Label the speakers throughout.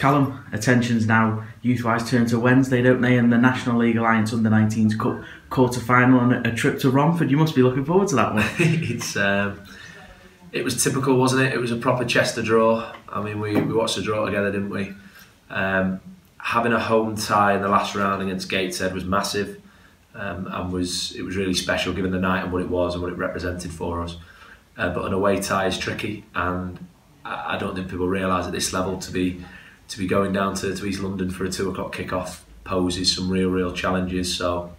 Speaker 1: Calum, attention's now youth-wise turned to Wednesday, don't they? And the National League Alliance Under-19s Cup quarter-final and a trip to Romford. You must be looking forward to that one.
Speaker 2: It was typical, wasn't it? It was a proper Chester draw. I mean, we watched the draw together, didn't we? Having a home tie in the last round against Gateshead was massive, and it was really special given the night and what it was and what it represented for us. But an away tie is tricky, and I don't think people realise at this level to be going down to East London for a 2 o'clock kick-off poses some real challenges. So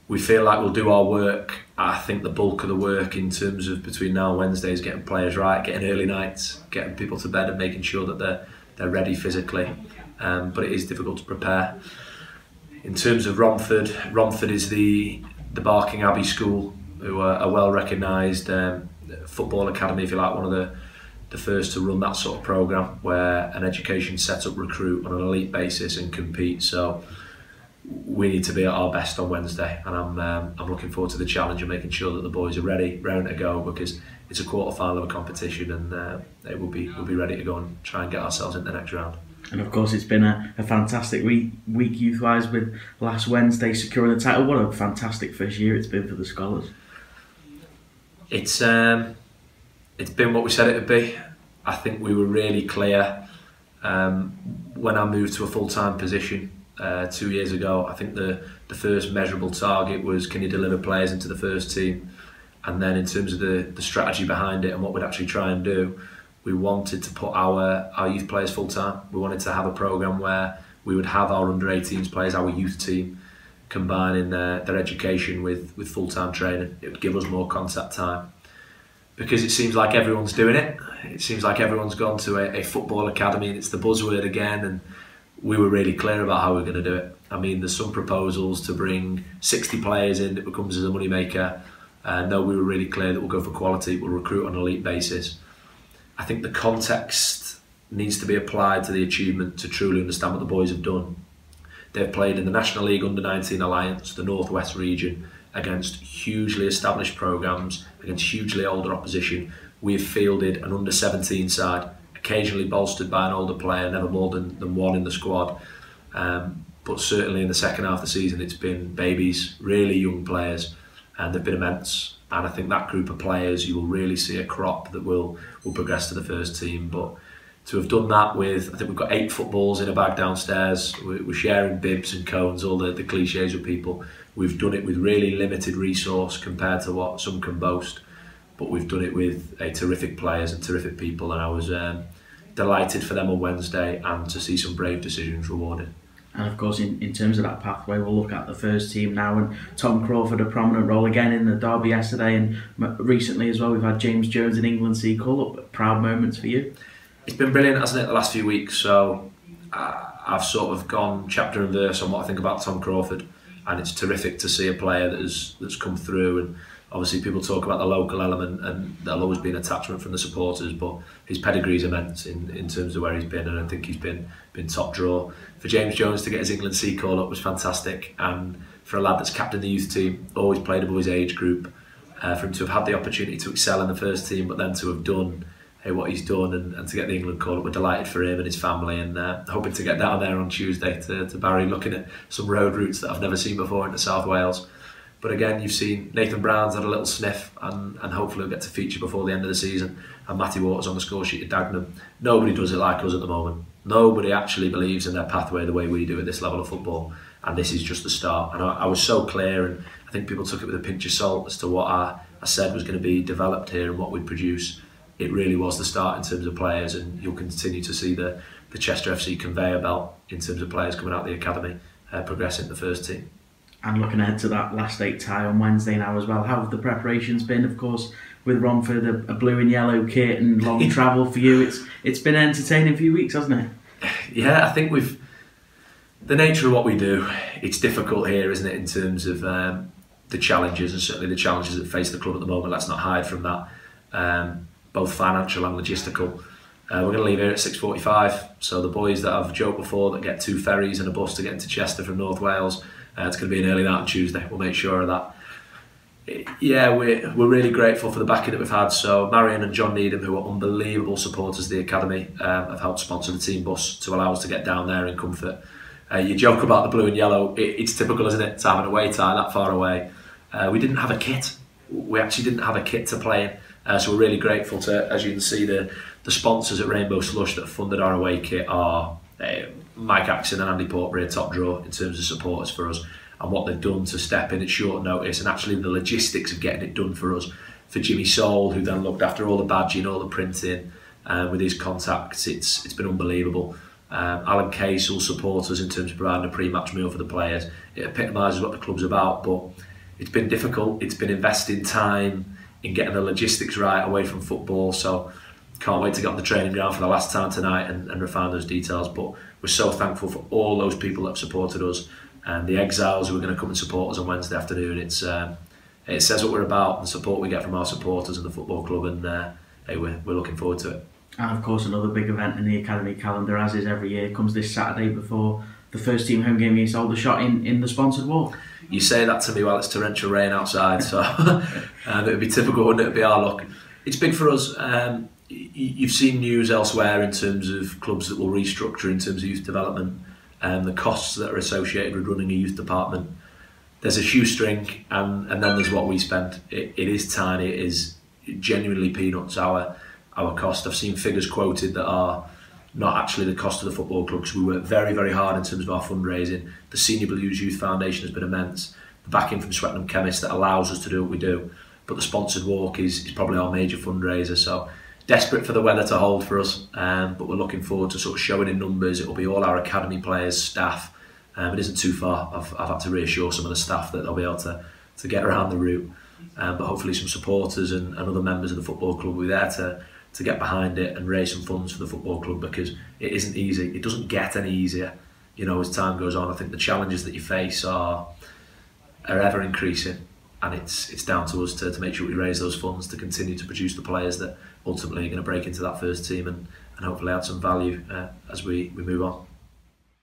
Speaker 2: we feel like we'll do our work. I think the bulk of the work in terms of between now and Wednesday is getting players right, getting early nights, getting people to bed and making sure that they're ready physically. But it is difficult to prepare. In terms of Romford, Romford is the Barking Abbey School, who are a well-recognised football academy, if you like, one of the first to run that sort of programme where an education set up recruit on an elite basis and compete. So we need to be at our best on Wednesday, and I'm looking forward to the challenge of making sure that the boys are ready, raring to go, because it's a quarter-final of a competition, and we'll be ready to go and try and get ourselves into the next round.
Speaker 1: And of course, it's been a fantastic week youth-wise, with last Wednesday securing the title. What a fantastic first year it's been for the Scholars.
Speaker 2: It's been what we said it would be. I think we were really clear when I moved to a full-time position 2 years ago. I think the first measurable target was, can you deliver players into the first team? And then in terms of the strategy behind it and what we'd actually try and do, we wanted to put our youth players full-time. We wanted to have a programme where we would have our under-18s players, our youth team, combining their education with full-time training. It would give us more contact time. Because it seems like everyone's doing it. It seems like everyone's gone to a football academy and it's the buzzword again, and we were really clear about how we're going to do it. I mean, there's some proposals to bring 60 players in that becomes as a moneymaker. No, we were really clear that we'll go for quality, we'll recruit on an elite basis. I think the context needs to be applied to the achievement to truly understand what the boys have done. They've played in the National League Under-19 Alliance, the North West region, against hugely established programmes, against hugely older opposition. We've fielded an under-17 side, occasionally bolstered by an older player, never more than one in the squad. But certainly in the second half of the season, it's been babies, really young players, and they've been immense. And I think that group of players, you will really see a crop that will progress to the first team. But to have done that with, I think we've got 8 footballs in a bag downstairs, we're sharing bibs and cones, all the cliches with people. We've done it with really limited resource compared to what some can boast, but we've done it with terrific players and terrific people, and I was delighted for them on Wednesday and to see some brave decisions rewarded.
Speaker 1: And of course, in terms of that pathway, we'll look at the first team now, and Tom Crawford, a prominent role again in the derby yesterday, and recently as well we've had James Jones in England Sea call-up. Proud moments for you?
Speaker 2: It's been brilliant, hasn't it, the last few weeks? So I've sort of gone chapter and verse on what I think about Tom Crawford, and it's terrific to see a player that's come through. And obviously people talk about the local element, and there'll always be an attachment from the supporters, but his pedigree is immense in terms of where he's been, and I think he's been top draw. For James Jones to get his England C call up was fantastic, and for a lad that's captained the youth team, always played above his age group, for him to have had the opportunity to excel in the first team, but then to have done what he's done and to get the England call up, we're delighted for him and his family, and hoping to get down there on Tuesday to Barry, looking at some road routes that I've never seen before into South Wales. But again, you've seen Nathan Brown's had a little sniff, and hopefully he'll get to feature before the end of the season, and Matty Waters on the score sheet at Dagenham. Nobody does it like us at the moment. Nobody actually believes in their pathway the way we do at this level of football, and this is just the start. And I was so clear, and I think people took it with a pinch of salt as to what I said was going to be developed here and what we'd produce. It really was the start in terms of players, and you'll continue to see the Chester FC conveyor belt in terms of players coming out of the academy progressing the first team.
Speaker 1: And looking ahead to that last 8 tie on Wednesday now as well, how have the preparations been? Of course, with Romford, a blue and yellow kit and long travel for you, it's been an entertaining few weeks, hasn't it?
Speaker 2: Yeah, I think the nature of what we do, it's difficult here, isn't it, in terms of the challenges, and certainly the challenges that face the club at the moment. Let's not hide from that. Both financial and logistical. We're going to leave here at 6:45, so the boys that I've joked before that get 2 ferries and a bus to get into Chester from North Wales, it's going to be an early night on Tuesday. We'll make sure of that. Yeah, we're really grateful for the backing that we've had. So Marion and John Needham, who are unbelievable supporters of the academy, have helped sponsor the team bus to allow us to get down there in comfort. You joke about the blue and yellow. It's typical, isn't it, to have an away tie that far away. We didn't have a kit. We actually didn't have a kit to play in. So we're really grateful to, as you can see, the sponsors at Rainbow Slush that have funded our away kit are Mike Axon and Andy Portbury, top draw in terms of supporters for us, and what they've done to step in at short notice, and actually the logistics of getting it done for us. For Jimmy Soul, who then looked after all the badging, all the printing, with his contacts, it's been unbelievable. Alan Case will support us in terms of providing a pre-match meal for the players. It epitomises what the club's about, but it's been difficult. It's been investing time in getting the logistics right away from football, so can't wait to get on the training ground for the last time tonight and refine those details. But we're so thankful for all those people that have supported us, and the exiles who are going to come and support us on Wednesday afternoon. It says what we're about, the support we get from our supporters and the football club, and hey, we're looking forward to it.
Speaker 1: And of course, another big event in the academy calendar, as is every year, comes this Saturday before the first team home game against Aldershot in the sponsored walk.
Speaker 2: You say that to me while it's torrential rain outside, so it would be typical, wouldn't it? It'd be our luck. It's big for us. You've seen news elsewhere in terms of clubs that will restructure in terms of youth development and the costs that are associated with running a youth department. There's a shoestring, and then there's what we spend. It is tiny. It is genuinely peanuts, our cost. I've seen figures quoted that are not actually the cost of the football club, because we work very, very hard in terms of our fundraising. The Senior Blues Youth Foundation has been immense. The backing from Swettenham Chemists that allows us to do what we do. But the sponsored walk is probably our major fundraiser. So desperate for the weather to hold for us, but we're looking forward to sort of showing in numbers. It'll be all our academy players, staff. It isn't too far. I've had to reassure some of the staff that they'll be able to get around the route. But hopefully some supporters and other members of the football club will be there to get behind it and raise some funds for the football club, because it isn't easy. It doesn't get any easier, as time goes on. I think the challenges that you face are ever increasing, and it's down to us to make sure we raise those funds to continue to produce the players that ultimately are going to break into that first team and hopefully add some value as we move on.